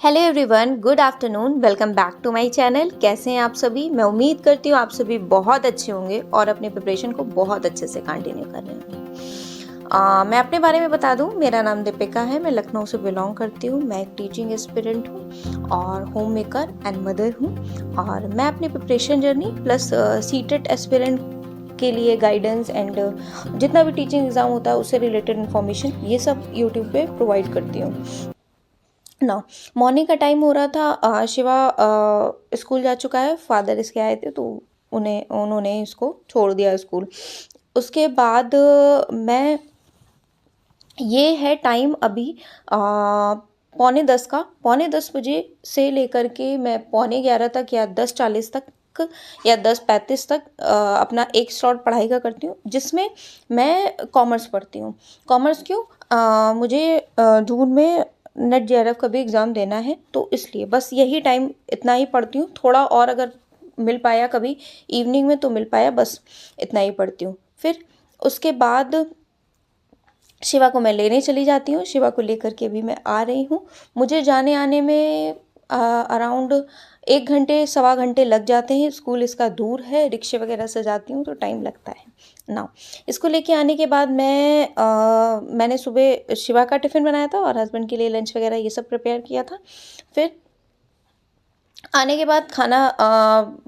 Hello everyone, good afternoon. Welcome back to my channel. कैसे हैं आप सभी? मैं उम्मीद करती हूँ आप सभी बहुत अच्छे होंगे और अपने प्रिपरेशन को बहुत अच्छे से कंटिन्यू कर रहे होंगे। मैं अपने बारे में बता दूं, मेरा नाम दीपिका है। मैं लखनऊ से बिलोंग करती हूँ। मैं एक टीचिंग एस्पिरेंट हूँ और होम मेकर एंड मदर हूँ। और मैं अपनी preparation journey plus CTET aspirant के लिए गाइडेंस एंड जितना भी टीचिंग एग्ज़ाम होता है उससे रिलेटेड इन्फॉर्मेशन ये सब यूट्यूब पे प्रोवाइड करती हूँ ना। मॉर्निंग का टाइम हो रहा था। शिवा स्कूल जा चुका है। फादर इसके आए थे तो उन्होंने इसको छोड़ दिया स्कूल। उसके बाद मैं ये है टाइम अभी पौने 10 से लेकर के मैं पौने 11 तक या 10:40 तक या 10:35 तक अपना एक स्लॉट पढ़ाई का करती हूँ, जिसमें मैं कॉमर्स पढ़ती हूँ। कॉमर्स क्यों? मुझे जून में नेट जेआरएफ का भी एग्ज़ाम देना है, तो इसलिए बस यही टाइम इतना ही पढ़ती हूँ। थोड़ा और अगर मिल पाया कभी इवनिंग में तो मिल पाया, बस इतना ही पढ़ती हूँ। फिर उसके बाद शिवा को मैं लेने चली जाती हूँ। शिवा को लेकर के भी मैं आ रही हूँ। मुझे जाने आने में अराउंड 1 घंटे 1.25 घंटे लग जाते हैं। स्कूल इसका दूर है, रिक्शे वगैरह से जाती हूँ तो टाइम लगता है ना। इसको लेके आने के बाद मैंने सुबह शिवा का टिफ़िन बनाया था और हस्बैंड के लिए लंच वगैरह ये सब प्रिपेयर किया था। फिर आने के बाद खाना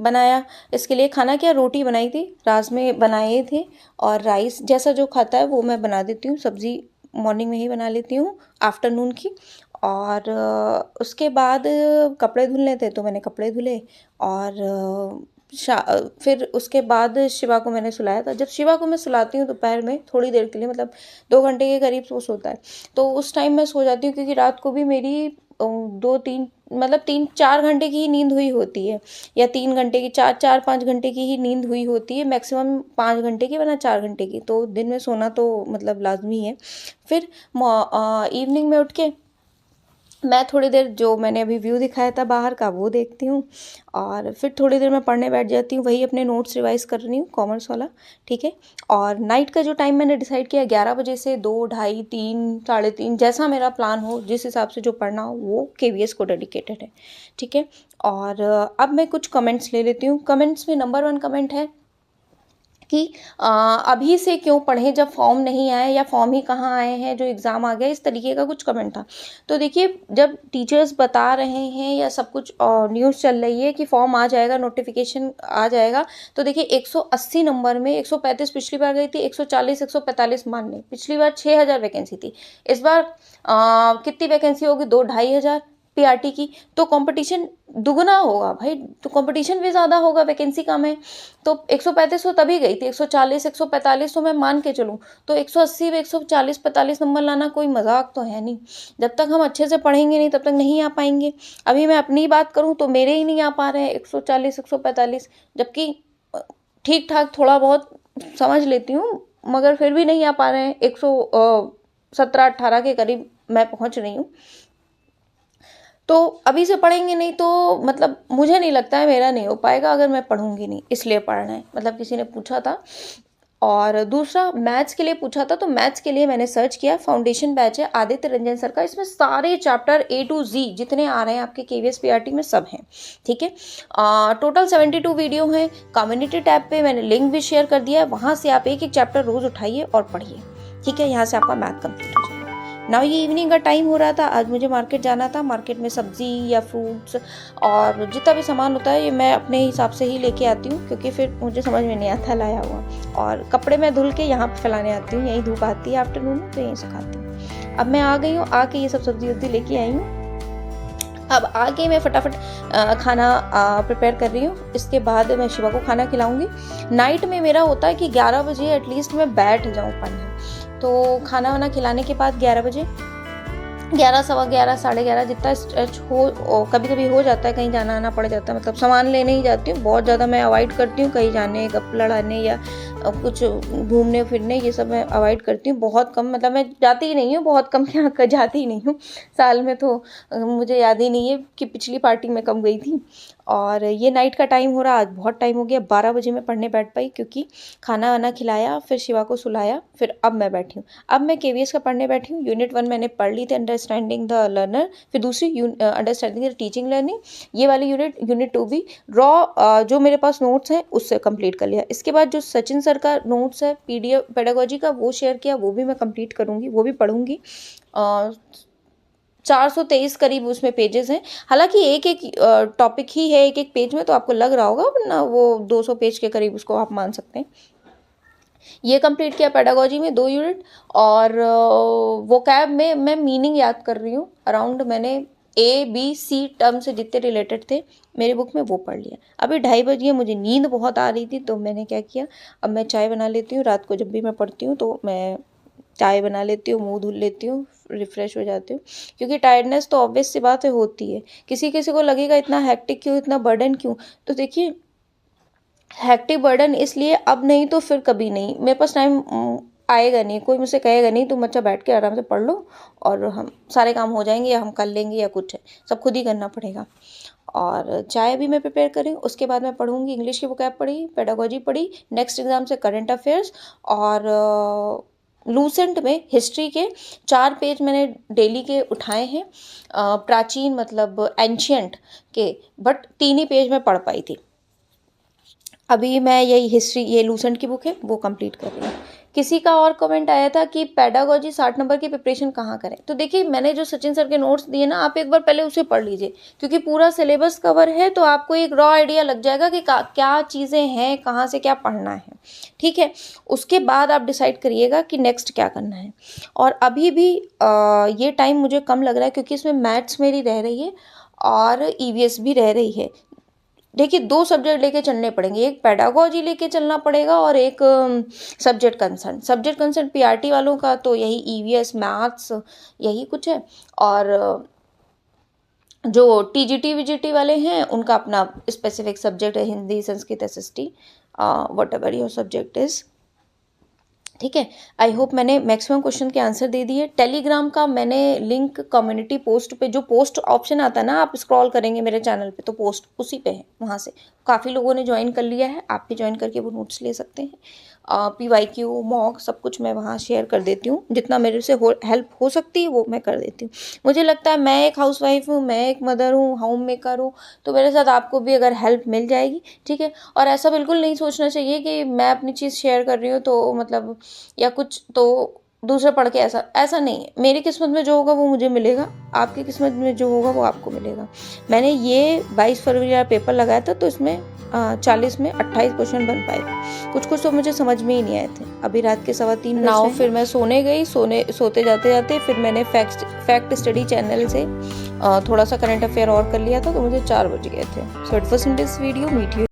बनाया। इसके लिए खाना क्या, रोटी बनाई थी, राजमे बनाए थे और राइस जैसा जो खाता है वो मैं बना देती हूँ। सब्ज़ी मॉर्निंग में ही बना लेती हूँ आफ्टरनून की। और उसके बाद कपड़े धुलने थे तो मैंने कपड़े धुले। और फिर उसके बाद शिवा को मैंने सुलाया था। जब शिवा को मैं सुलाती हूँ दोपहर में थोड़ी देर के लिए, मतलब 2 घंटे के करीब वो सोता है, तो उस टाइम मैं सो जाती हूँ, क्योंकि रात को भी मेरी 2-3 मतलब 3-4 घंटे की ही नींद हुई होती है, या 3 घंटे की, 4-5 घंटे की ही नींद हुई होती है, मैक्सिमम 5 घंटे की वरना 4 घंटे की। तो दिन में सोना तो मतलब लाजमी है। फिर इवनिंग में उठ के मैं थोड़ी देर जो मैंने अभी व्यू दिखाया था बाहर का वो देखती हूँ, और फिर थोड़ी देर मैं पढ़ने बैठ जाती हूँ। वही अपने नोट्स रिवाइज कर रही हूँ, कॉमर्स वाला, ठीक है। और नाइट का जो टाइम मैंने डिसाइड किया 11 बजे से 2, ढाई, 3, 3:30, जैसा मेरा प्लान हो, जिस हिसाब से जो पढ़ना हो, वो केवीएस को डेडिकेटेड है, ठीक है। और अब मैं कुछ कमेंट्स ले लेती हूँ। कमेंट्स में नंबर 1 कमेंट है कि अभी से क्यों पढ़ें जब फॉर्म नहीं आए, या फॉर्म ही कहाँ आए हैं, जो एग्ज़ाम आ गया, इस तरीके का कुछ कमेंट था। तो देखिए, जब टीचर्स बता रहे हैं या सब कुछ न्यूज़ चल रही है कि फॉर्म आ जाएगा, नोटिफिकेशन आ जाएगा, तो देखिए 180 नंबर में 135 पिछली बार गई थी, 140 145 मान लें। पिछली बार 6000 वैकेंसी थी, इस बार कितनी वैकेंसी होगी? 2-2,500 पीआरटी की। तो कंपटीशन दुगना होगा भाई, तो कंपटीशन भी ज़्यादा होगा, वैकेंसी कम है। तो 135 तो तभी गई थी, 140 145 तो मैं मान के चलूँ, तो 180 में 140-45 नंबर लाना कोई मजाक तो है नहीं। जब तक हम अच्छे से पढ़ेंगे नहीं तब तक नहीं आ पाएंगे। अभी मैं अपनी बात करूँ तो मेरे ही नहीं आ पा रहे हैं 140 145, जबकि ठीक ठाक थोड़ा बहुत समझ लेती हूँ, मगर फिर भी नहीं आ पा रहे हैं। 117-18 के करीब मैं पहुँच रही हूँ। तो अभी से पढ़ेंगे नहीं तो मतलब मुझे नहीं लगता है मेरा नहीं हो पाएगा, अगर मैं पढ़ूंगी नहीं, इसलिए पढ़ना है, मतलब किसी ने पूछा था। और दूसरा मैथ्स के लिए पूछा था, तो मैथ्स के लिए मैंने सर्च किया, फाउंडेशन बैच है आदित्य रंजन सर का, इसमें सारे चैप्टर A to Z जितने आ रहे हैं आपके केवीएस पीआरटी में सब हैं, ठीक है। टोटल 72 वीडियो हैं। कम्युनिटी टैब पे मैंने लिंक भी शेयर कर दिया है, वहाँ से आप एक एक चैप्टर रोज उठाइए और पढ़िए, ठीक है। यहाँ से आपका मैथ कंप्लीट हो जाएगा ना। ये इवनिंग का टाइम हो रहा था, आज मुझे मार्केट जाना था। मार्केट में सब्जी या फ्रूट्स और जितना भी सामान होता है ये मैं अपने हिसाब से ही लेके आती हूँ, क्योंकि फिर मुझे समझ में नहीं आता लाया हुआ। और कपड़े मैं धुल के यहाँ पे फैलाने आती हूँ, यहीं धूप आती है आफ्टरनून में, तो यहीं सुखाती हूँ। अब मैं आ गई हूँ, आके ये सब सब्जी वब्जी लेके आई हूँ। अब आके मैं फटाफट खाना प्रिपेयर कर रही हूँ। इसके बाद मैं शिवा को खाना खिलाऊंगी। नाइट में मेरा होता है कि 11 बजे एटलीस्ट मैं बैठ जाऊँ पढ़ने। तो खाना वाना खिलाने के बाद 11 बजे, 11, 11:15, 11:30 जितना स्ट्रेच हो, कभी कभी हो जाता है, कहीं जाना आना पड़ जाता है, मतलब सामान लेने ही जाती हूँ। बहुत ज़्यादा मैं अवॉइड करती हूँ कहीं जाने, गप लड़ाने या कुछ घूमने फिरने, ये सब मैं अवॉइड करती हूँ। बहुत कम, मतलब मैं जाती ही नहीं हूँ, बहुत कम क्या कर जाती ही नहीं हूँ साल में। तो मुझे याद ही नहीं है कि पिछली पार्टी में कम गई थी। और ये नाइट का टाइम हो रहा, आज बहुत टाइम हो गया। 12 बजे मैं पढ़ने बैठ पाई, क्योंकि खाना वाना खिलाया, फिर शिवा को सुलाया, फिर अब मैं बैठी हूँ। अब मैं केवीएस का पढ़ने बैठी हूँ। यूनिट 1 मैंने पढ़ ली थी अंडर अंडरस्टैंडिंग द लर्नर, फिर दूसरी अंडरस्टैंडिंग द टीचिंग लर्निंग। ये वाली यूनिट 2 भी रॉ जो मेरे पास नोट्स हैं उससे कंप्लीट कर लिया। इसके बाद जो सचिन सर का नोट्स है PDF पेडागोजी का वो शेयर किया, वो भी मैं कंप्लीट करूँगी, वो भी पढ़ूँगी। 423 करीब उसमें पेजेस हैं। हालांकि एक एक टॉपिक ही है एक एक पेज में, तो आपको लग रहा होगा, वरना वो 200 पेज के करीब उसको आप मान सकते हैं। ये कंप्लीट किया पेडागोजी में 2 यूनिट। और वोकैब में मैं मीनिंग याद कर रही हूँ। अराउंड मैंने ABC टर्म से जितने रिलेटेड थे मेरी बुक में वो पढ़ लिया। अभी 2:30 बज गए, मुझे नींद बहुत आ रही थी, तो मैंने क्या किया, अब मैं चाय बना लेती हूँ। रात को जब भी मैं पढ़ती हूँ तो मैं चाय बना लेती हूँ, मुंह धुल लेती हूँ, रिफ़्रेश हो जाती हूँ। क्योंकि टायर्डनेस तो ऑब्वियस सी बात है होती है। किसी किसी को लगेगा इतना हेक्टिक क्यों, इतना बर्डन क्यों, तो देखिए हेक्टिक बर्डन इसलिए अब नहीं तो फिर कभी नहीं। मेरे पास टाइम आएगा नहीं, कोई मुझसे कहेगा नहीं तुम अच्छा बैठ के आराम से पढ़ लो और हम सारे काम हो जाएंगे, या हम कर लेंगे, या कुछ है, सब खुद ही करना पड़ेगा। और चाय भी मैं प्रिपेयर करी, उसके बाद मैं पढ़ूंगी। इंग्लिश की वोकैब पढ़ी, पेडागोजी पढ़ी, नेक्स्ट एग्जाम से करंट अफेयर्स, और लूसेंट में हिस्ट्री के 4 पेज मैंने डेली के उठाए हैं। प्राचीन मतलब एंशियंट के, बट 3 ही पेज में पढ़ पाई थी। अभी मैं यही हिस्ट्री, ये लूसेंट की बुक है, वो कंप्लीट कर रही हूँ। किसी का और कमेंट आया था कि पेडागोजी 60 नंबर की प्रिपरेशन कहाँ करें। तो देखिए मैंने जो सचिन सर के नोट्स दिए ना, आप एक बार पहले उसे पढ़ लीजिए, क्योंकि पूरा सिलेबस कवर है, तो आपको एक रॉ आइडिया लग जाएगा कि क्या चीज़ें हैं, कहाँ से क्या पढ़ना है। ठीक है, उसके बाद आप डिसाइड करिएगा कि नेक्स्ट क्या करना है। और अभी भी ये टाइम मुझे कम लग रहा है, क्योंकि इसमें मैथ्स मेरी रह रही है और EVS भी रह रही है। देखिए 2 सब्जेक्ट लेके चलने पड़ेंगे, एक पेडागोजी लेके चलना पड़ेगा और एक सब्जेक्ट कंसर्न PRT वालों का तो यही EVS मैथ्स यही कुछ है। और जो TGT VGT वाले हैं उनका अपना स्पेसिफिक सब्जेक्ट है, Hindi, Sanskrit, SST, what ever your subject is. ठीक है, आई होप मैंने मैक्सिमम क्वेश्चन के आंसर दे दिए। टेलीग्राम का मैंने लिंक कम्युनिटी पोस्ट पे, जो पोस्ट ऑप्शन आता है ना, आप स्क्रॉल करेंगे मेरे चैनल पे तो पोस्ट उसी पे है, वहाँ से काफ़ी लोगों ने ज्वाइन कर लिया है, आप भी ज्वाइन करके वो नोट्स ले सकते हैं। PYQ मॉक सब कुछ मैं वहाँ शेयर कर देती हूँ, जितना मेरे से हेल्प हो सकती है वो मैं कर देती हूँ। मुझे लगता है मैं एक हाउसवाइफ हूँ, मैं एक मदर हूँ, होम मेकर हूँ, तो मेरे साथ आपको भी अगर हेल्प मिल जाएगी, ठीक है। और ऐसा बिल्कुल नहीं सोचना चाहिए कि मैं अपनी चीज़ शेयर कर रही हूँ तो मतलब या कुछ तो दूसरे पढ़ के ऐसा नहीं है। मेरी किस्मत में जो होगा वो मुझे मिलेगा, आपकी किस्मत में जो होगा वो आपको मिलेगा। मैंने ये 22 फरवरी वाला पेपर लगाया था, तो इसमें 40 में 28 क्वेश्चन बन पाए थे। कुछ तो मुझे समझ में ही नहीं आए थे। अभी रात के 3:15 नाउ फिर मैं सोने गई, सोते जाते जाते फिर मैंने फैक्ट स्टडी चैनल से थोड़ा सा करंट अफेयर और कर लिया था, तो मुझे 4 बज गए थे। So it was in this video, meet you.